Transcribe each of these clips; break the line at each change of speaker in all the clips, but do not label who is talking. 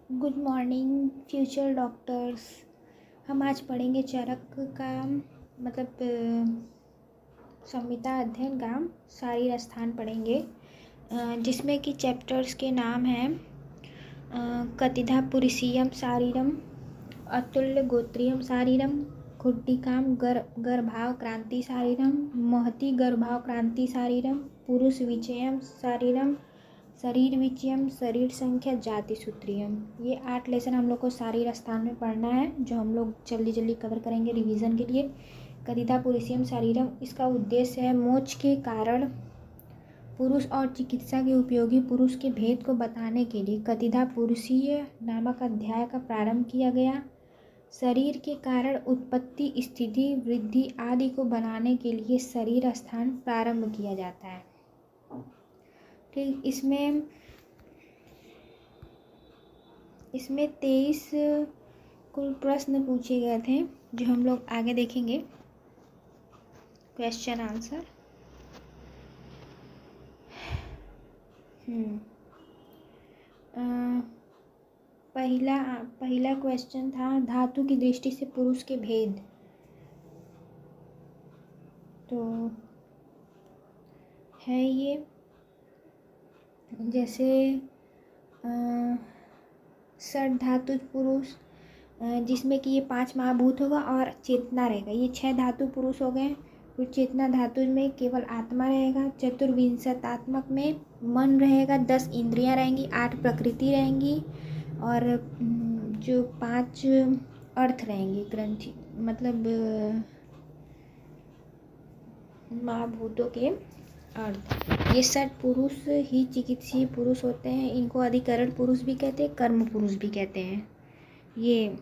Good morning future doctors. हम आज पढ़ेंगे चरक का संहिता अध्ययन का शारीर स्थान पढ़ेंगे, जिसमें कि चैप्टर्स के नाम हैं कतिधा पुरुषीयम शारीरम, अतुल्य गोत्रीयम शारीरम, खुड्डिकाम गर्भाव क्रांति शारीरम, महति गर्भाव क्रांति शारीरम, पुरुष विचयम शारीरम, शरीर विचयम, शरीर संख्या, जाति सूत्रियम। ये 8 लेसन हम लोग को शारीर स्थान में पढ़ना है, जो हम लोग जल्दी जल्दी कवर करेंगे रिवीजन के लिए। कथिता पुरुषीयम शारीरम, इसका उद्देश्य है मोक्ष के कारण पुरुष और चिकित्सा के उपयोगी पुरुष के भेद को बताने के लिए कथिता पुरुषीय नामक अध्याय का प्रारंभ किया गया। शरीर के कारण उत्पत्ति, स्थिति, वृद्धि आदि को बनाने के लिए शरीर स्थान प्रारंभ किया जाता है। ठीक, इसमें 23 कुल प्रश्न पूछे गए थे, जो हम लोग आगे देखेंगे क्वेश्चन आंसर। पहला क्वेश्चन था धातु की दृष्टि से पुरुष के भेद। तो है ये जैसे षड धातु पुरुष, जिसमें कि ये 5 महाभूत होगा और चेतना रहेगा। ये 6 धातु पुरुष हो गए। फिर चेतना धातु में केवल आत्मा रहेगा। चतुर्विंशतात्मक में मन रहेगा, 10 इंद्रियां रहेंगी, 8 प्रकृति रहेंगी और जो 5 अर्थ रहेंगे, ग्रंथि महाभूतों के अर्थ। ये 6 पुरुष ही चिकित्सीय पुरुष होते हैं। इनको अधिकरण पुरुष भी कहते हैं, कर्म पुरुष भी कहते हैं। ये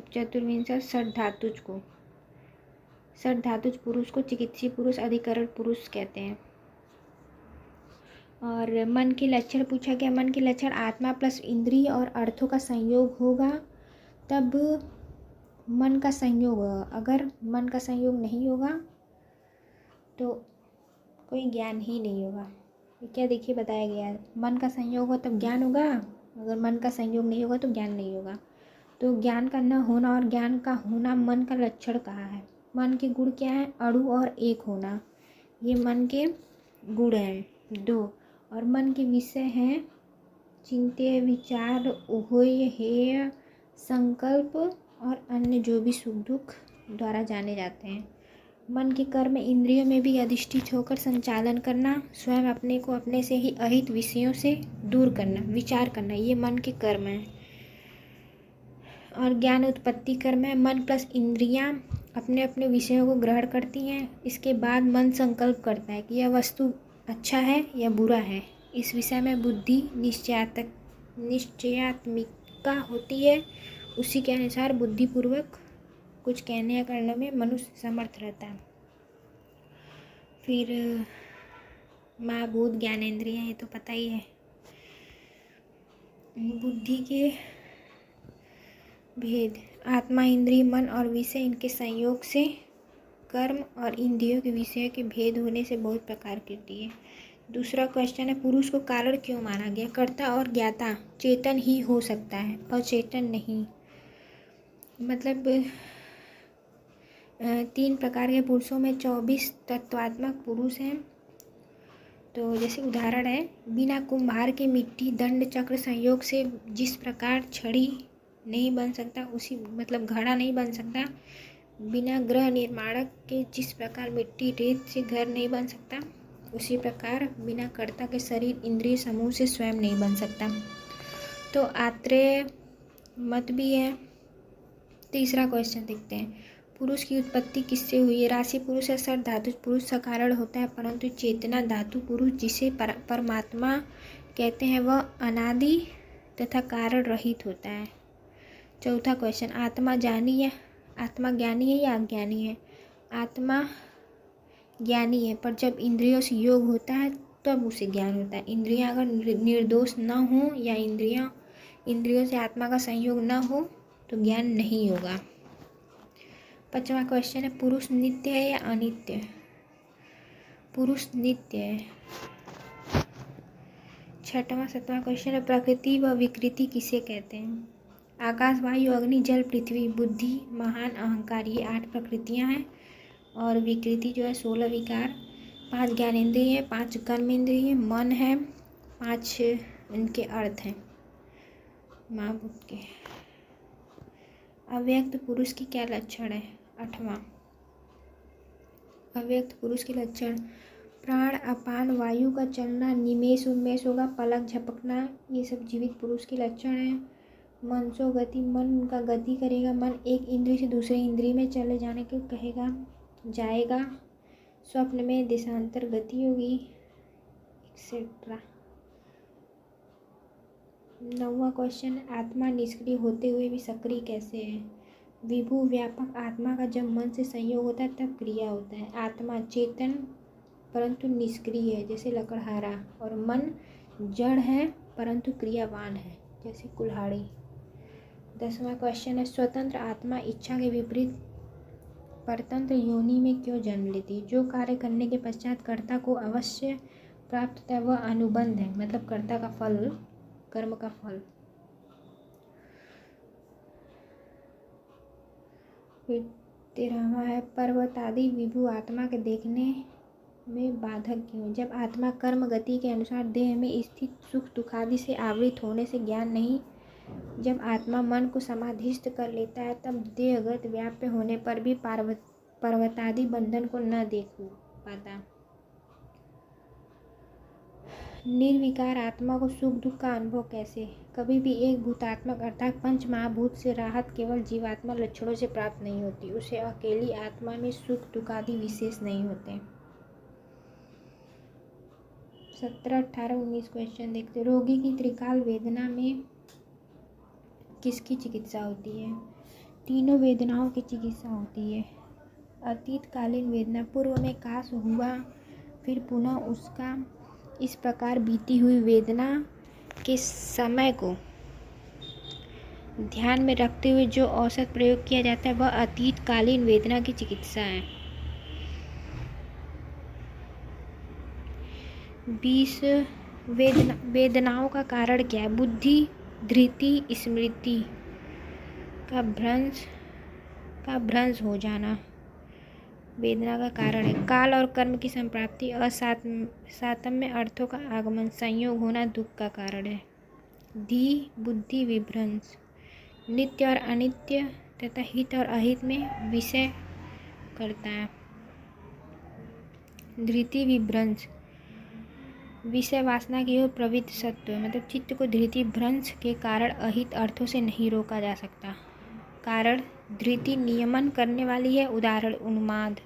चतुर्विंशत षड धातुज पुरुष को चिकित्सीय पुरुष, अधिकरण पुरुष कहते हैं। और मन के लक्षण पूछा गया। मन के लक्षण आत्मा प्लस इंद्रिय और अर्थों का संयोग होगा, तब मन का संयोग होगा। अगर मन का संयोग नहीं होगा तो कोई ज्ञान ही नहीं होगा। ये क्या देखिए बताया गया है, मन का संयोग हो तब ज्ञान होगा, अगर मन का संयोग नहीं होगा तो ज्ञान नहीं होगा। तो ज्ञान का न होना और ज्ञान का होना मन का लक्षण कहा है। मन के गुण क्या है? अणु और एक होना, ये मन के गुण हैं 2। और मन के विषय हैं चिंत्य, विचार, ऊह्य, हेय, संकल्प और अन्य जो भी सुख दुख द्वारा जाने जाते हैं। मन के कर्म इंद्रियों में भी अधिष्ठित होकर संचालन करना, स्वयं अपने को अपने से ही अहित विषयों से दूर करना, विचार करना, ये मन के कर्म हैं। और ज्ञान उत्पत्ति कर्म है। मन प्लस इंद्रियां अपने अपने विषयों को ग्रहण करती हैं। इसके बाद मन संकल्प करता है कि यह वस्तु अच्छा है या बुरा है। इस विषय में बुद्धि निश्चयात्मिका होती है। उसी के अनुसार बुद्धिपूर्वक कुछ कहने या करने में मनुष्य समर्थ रहता है। फिर महाभूत ज्ञानेंद्रियां, ये तो पता ही है। बुद्धि के भेद, आत्मा, इंद्रिय, मन और विषय, इनके संयोग से कर्म और इंद्रियों के विषय के भेद होने से बहुत प्रकार करती है। दूसरा क्वेश्चन है पुरुष को कारण क्यों माना गया? कर्ता और ज्ञाता चेतन ही हो सकता है, अचेतन नहीं। 3 प्रकार के पुरुषों में 24 तत्वात्मक पुरुष हैं। तो जैसे उदाहरण है, बिना कुम्हार के मिट्टी दंड चक्र संयोग से जिस प्रकार छड़ी नहीं बन सकता, उसी घड़ा नहीं बन सकता, बिना गृह निर्माणक के जिस प्रकार मिट्टी रेत से घर नहीं बन सकता, उसी प्रकार बिना कर्ता के शरीर इंद्रिय समूह से स्वयं नहीं बन सकता। तो आत्रेय मत भी है। तीसरा क्वेश्चन देखते हैं, पुरुष की उत्पत्ति किससे हुई है? राशि पुरुष या षड धातु पुरुष सकारण होता है, परंतु चेतना धातु पुरुष जिसे परमात्मा कहते हैं वह अनादि तथा कारण रहित होता है। चौथा क्वेश्चन, आत्मा ज्ञानी है या अज्ञानी है? आत्मा ज्ञानी है, पर जब इंद्रियों से योग होता है तब उसे ज्ञान होता है। इंद्रियां अगर निर्दोष न हो या इंद्रियों से आत्मा का संयोग न हो तो ज्ञान नहीं होगा। 5वां क्वेश्चन है, पुरुष नित्य है या अनित्य? पुरुष नित्य है। छठवां 7वां क्वेश्चन है, प्रकृति व विकृति किसे कहते हैं? आकाश, वायु, अग्नि, जल, पृथ्वी, बुद्धि, महान, अहंकार, ये 8 प्रकृतियां हैं। और विकृति जो है 16 विकार, 5 ज्ञानेंद्रिय, 5 कर्मेंद्रिय, मन है, 5 इनके अर्थ हैं महाभूत के। अव्यक्त पुरुष की क्या लक्षण है? 8वां, अव्यक्त पुरुष के लक्षण, प्राण, अपान, वायु का चलना, निमेष उन्मेष होगा, पलक झपकना, ये सब जीवित पुरुष के लक्षण हैं। मनसो गति, मन का गति करेगा, मन एक इंद्रिय से दूसरे इंद्रिय में चले जाने को कहेगा, जाएगा। स्वप्न में देशांतर गति होगी, एक्सेट्रा। 9वां क्वेश्चन, आत्मा निष्क्रिय होते हुए भी सक्रिय कैसे है? विभु व्यापक आत्मा का जब मन से संयोग होता है तब क्रिया होता है। आत्मा चेतन परंतु निष्क्रिय है जैसे लकड़हारा, और मन जड़ है परंतु क्रियावान है जैसे कुल्हाड़ी। 10वां क्वेश्चन है, स्वतंत्र आत्मा इच्छा के विपरीत परतंत्र योनि में क्यों जन्म लेती? जो कार्य करने के पश्चात कर्ता को अवश्य प्राप्त होता है वह अनुबंध है, मतलब कर्ता का फल, कर्म का फल। फिर 13वां है, पर्वत आदि विभु आत्मा के देखने में बाधक क्यों? जब आत्मा कर्म गति के अनुसार देह में स्थित सुख दुखादि से आवृत होने से ज्ञान नहीं, जब आत्मा मन को समाधिस्थ कर लेता है तब देहगत व्याप्य होने पर भी पर्वतादि बंधन को न देख पाता। निर्विकार आत्मा को सुख दुख का अनुभव कैसे? कभी भी एक भूतात्मक अर्थात पंच महाभूत से राहत केवल जीवात्मा लक्षणों से प्राप्त नहीं होती, उसे अकेली आत्मा में सुख दुख आदि विशेष नहीं होते। 17, 18, 19 क्वेश्चन देखते। रोगी की त्रिकाल वेदना में किसकी चिकित्सा होती है? तीनों वेदनाओं की चिकित्सा होती है। अतीतकालीन वेदना, पूर्व में काश हुआ फिर पुनः उसका इस प्रकार बीती हुई वेदना के समय को ध्यान में रखते हुए जो औषध प्रयोग किया जाता है वह अतीतकालीन वेदना की चिकित्सा है। 20 वेदनाओं का कारण क्या है? बुद्धि, धृति, स्मृति का भ्रंश हो जाना वेदना का कारण है। काल और कर्म की संप्राप्ति, असातम्य अर्थों का आगमन, संयोग होना दुख का कारण है। धी, बुद्धि विभ्रंश, नित्य और अनित्य तथा हित और अहित में विषय करता है। धृति विभ्रंश, विषय वासना की ओर प्रवृत्त सत्व, मतलब चित्त को धृति भ्रंश के कारण अहित अर्थों से नहीं रोका जा सकता। कारण, धृति नियमन करने वाली है, उदाहरण उन्माद।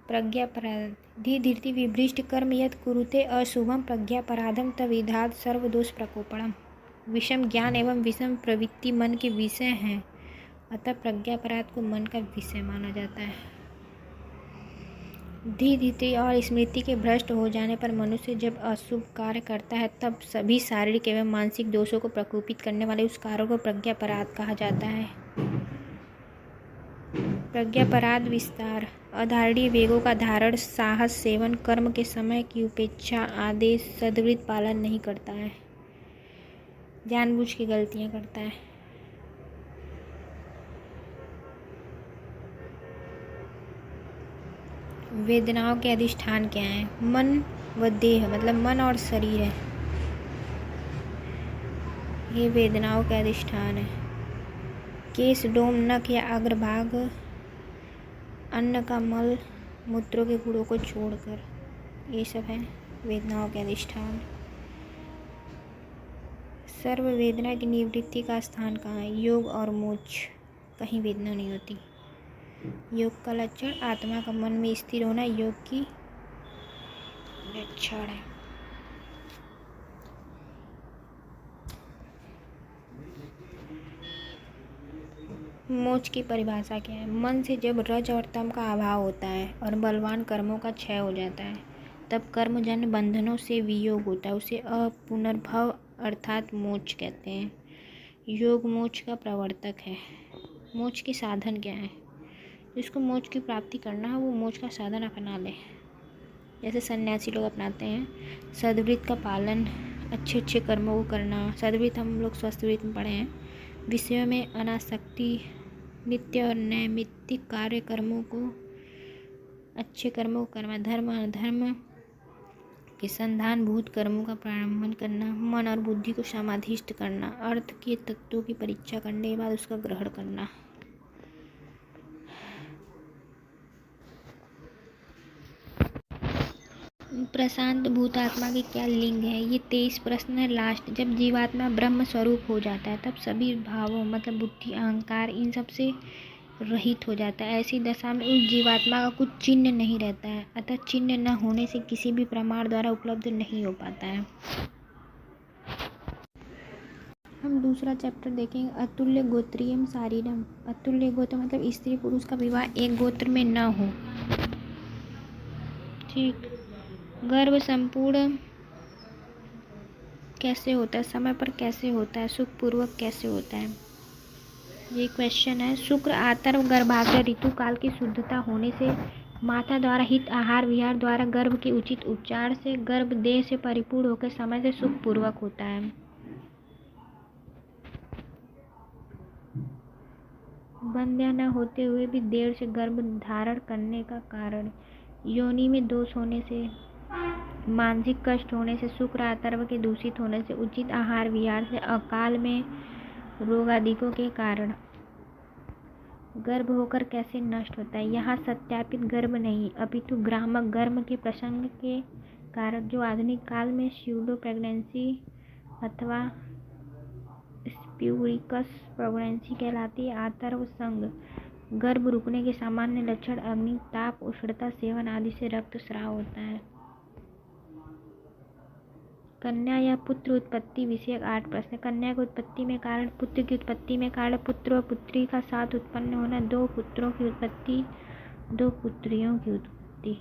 प्रज्ञापराध, धी धृति विभ्रष्ट कर्म यत् कुरुते अशुभम प्रज्ञापराधम तविधात् सर्वदोष प्रकोपणम। विषम ज्ञान एवं विषम प्रवृत्ति मन के विषय हैं, अतः प्रज्ञापराध को मन का विषय माना जाता है। धी धृति और स्मृति के भ्रष्ट हो जाने पर मनुष्य जब अशुभ कार्य करता है तब सभी शारीरिक एवं मानसिक दोषों को प्रकोपित करने वाले उस कार्य को प्रज्ञापराध कहा जाता है। प्रज्ञापराध विस्तार, अधारणीय वेगों का धारण, साहस, सेवन, कर्म के समय की उपेक्षा, आदेश, सद्वृत्त पालन नहीं करता है, जानबूझ के गलतियां करता है। वेदनाओं के अधिष्ठान क्या हैं? मन व देह, मतलब मन और शरीर है, ये वेदनाओं के अधिष्ठान है। केश, डोम, नख या अग्रभाग, अन्न का मल, मूत्रों के गुणों को छोड़कर, ये सब है वेदनाओं के अधिष्ठान। सर्व वेदना की निवृत्ति का स्थान कहाँ है? योग और मोक्ष, कहीं वेदना नहीं होती। योग का लक्षण, आत्मा का मन में स्थिर होना योग की लक्षण है। मोक्ष की परिभाषा क्या है? मन से जब रज और तम का अभाव होता है और बलवान कर्मों का क्षय हो जाता है तब कर्मजन्य बंधनों से वियोग होता है, उसे अपुनर्भव अर्थात मोक्ष कहते हैं। योग मोक्ष का प्रवर्तक है। मोक्ष के साधन क्या है? जिसको मोक्ष की प्राप्ति करना है वो मोक्ष का साधन अपना ले। जैसे सन्यासी लोग अपनाते हैं। सद्वृत्त का पालन, अच्छे अच्छे कर्मों को करना। सद्वृत्त हम लोग स्वस्थ वृत्त में पढ़े हैं। विषयों में अनासक्ति, नित्य और नैमित्तिक कार्य कर्मों को, अच्छे कर्मों को करना। धर्म अधर्म के संधानभूत कर्मों का प्रारंभ करना। मन और बुद्धि को समाधिष्ट करना। अर्थ के तत्वों की परीक्षा करने के बाद उसका ग्रहण करना। प्रशांत भूतात्मा के क्या लिंग है? ये 23 प्रश्न है लास्ट। जब जीवात्मा ब्रह्म स्वरूप हो जाता है तब सभी भावों मतलब बुद्धि, अहंकार, इन सब से रहित हो जाता है। ऐसी दशा में उस जीवात्मा का कुछ चिन्ह नहीं रहता है, अतः चिन्ह न होने से किसी भी प्रमाण द्वारा उपलब्ध नहीं हो पाता है। हम दूसरा चैप्टर देखेंगे, अतुल्य गोत्रीयम शारीरम। अतुल्य गोत्र मतलब स्त्री पुरुष का विवाह एक गोत्र में न हो। ठीक। गर्भ संपूर्ण कैसे होता है, समय पर कैसे होता है, सुखपूर्वक कैसे होता है, ये क्वेश्चन है। शुक्र आतर्व गर्भाग्र ऋतु काल की शुद्धता होने से, माता द्वारा हित आहार विहार द्वारा गर्भ के उचित उपचार से गर्भ देह से परिपूर्ण होकर समय से सुखपूर्वक होता है। बंध्या न होते हुए भी देर से गर्भ धारण करने का कारण, योनि में दोष होने से, मानसिक कष्ट होने से, शुक्र आतर्व के दूषित होने से, उचित आहार विहार से, अकाल में रोग आदिकों के कारण। गर्भ होकर कैसे नष्ट होता है? यहाँ सत्यापित गर्भ नहीं अपितु ग्रामक गर्भ के प्रसंग के कारण, जो आधुनिक काल में स्यूडो प्रेगनेंसी अथवा स्प्यूरिकस प्रेगनेंसी कहलाती है। आतर्व संग गर्भ रुकने के सामान्य लक्षण अग्नि, ताप, उष्णता, सेवन आदि से रक्तस्राव होता है। कन्या या पुत्र उत्पत्ति विषयक 8 प्रश्न। कन्या की उत्पत्ति में कारण, पुत्र की उत्पत्ति में कारण, पुत्र और पुत्री का साथ उत्पन्न होना, 2 पुत्रों की उत्पत्ति, 2 पुत्रियों की उत्पत्ति।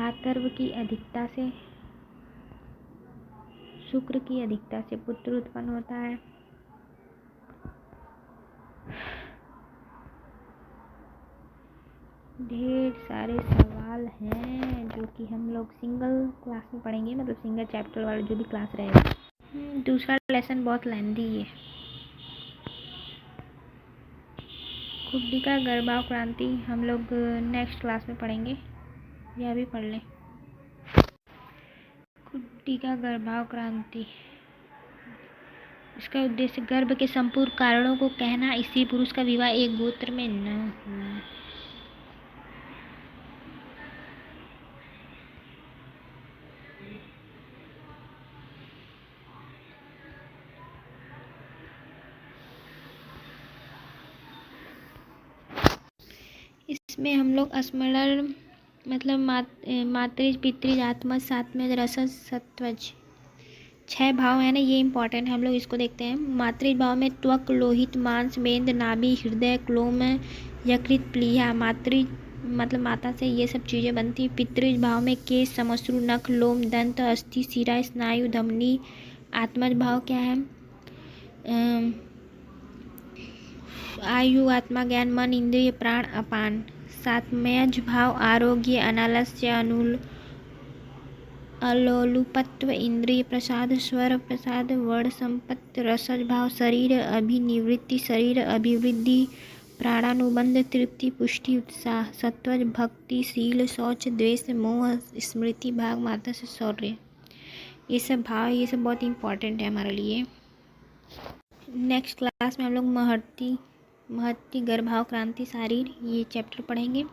आतर्व की अधिकता से, शुक्र की अधिकता से पुत्र उत्पन्न होता है। ढेर सारे सवाल हैं जो कि हम लोग सिंगल क्लास में पढ़ेंगे, मतलब सिंगल चैप्टर वाला जो भी क्लास रहेगा। दूसरा लेसन बहुत लेंथी है। खुड्डिका गर्भाक्रांति हम लोग नेक्स्ट क्लास में पढ़ेंगे, यह भी पढ़ लें। खुड्डिका गर्भाक्रांति, इसका उद्देश्य गर्भ के संपूर्ण कारणों को कहना, स्त्री पुरुष का विवाह एक गोत्र में न हो। इसमें हम लोग स्मरण मतलब मातृज, पितृज, आत्मज, सात्मज, रसज, सत्वज, 6 भाव है ना, ये इंपॉर्टेंट है। हम लोग इसको देखते हैं। मातृज भाव में त्वक, लोहित, मांस, मेद, नाभि, हृदय, क्लोम, यकृत, प्लीहा। मातृज मतलब माता से ये सब चीज़ें बनती। पितृज भाव में केश, समश्रु, नख, लोम, दंत, अस्थि, शिरा, स्नायु, धमनी। आत्मज भाव क्या है? आयु, आत्मा, ज्ञान, मन, इंद्रिय, प्राण, अपान। सात्मज भाव आरोग्य, अनालस्य, अलोलुपत्व, इंद्रिय प्रसाद, स्वर प्रसाद, वर्ण संपत्ति। रसज भाव शरीर अभिनिवृत्ति, शरीर अभिवृद्धि, प्राणानुबंध, तृप्ति, पुष्टि, उत्साह। सत्वज भक्ति, शील, शौच, द्वेष, मोह, स्मृति, भाग, माता से शौर्य। ये सब भाव, ये सब बहुत इंपॉर्टेंट है हमारे लिए। नेक्स्ट क्लास में हम लोग महत्ति गर्भाक्रांति शारीर ये चैप्टर पढ़ेंगे।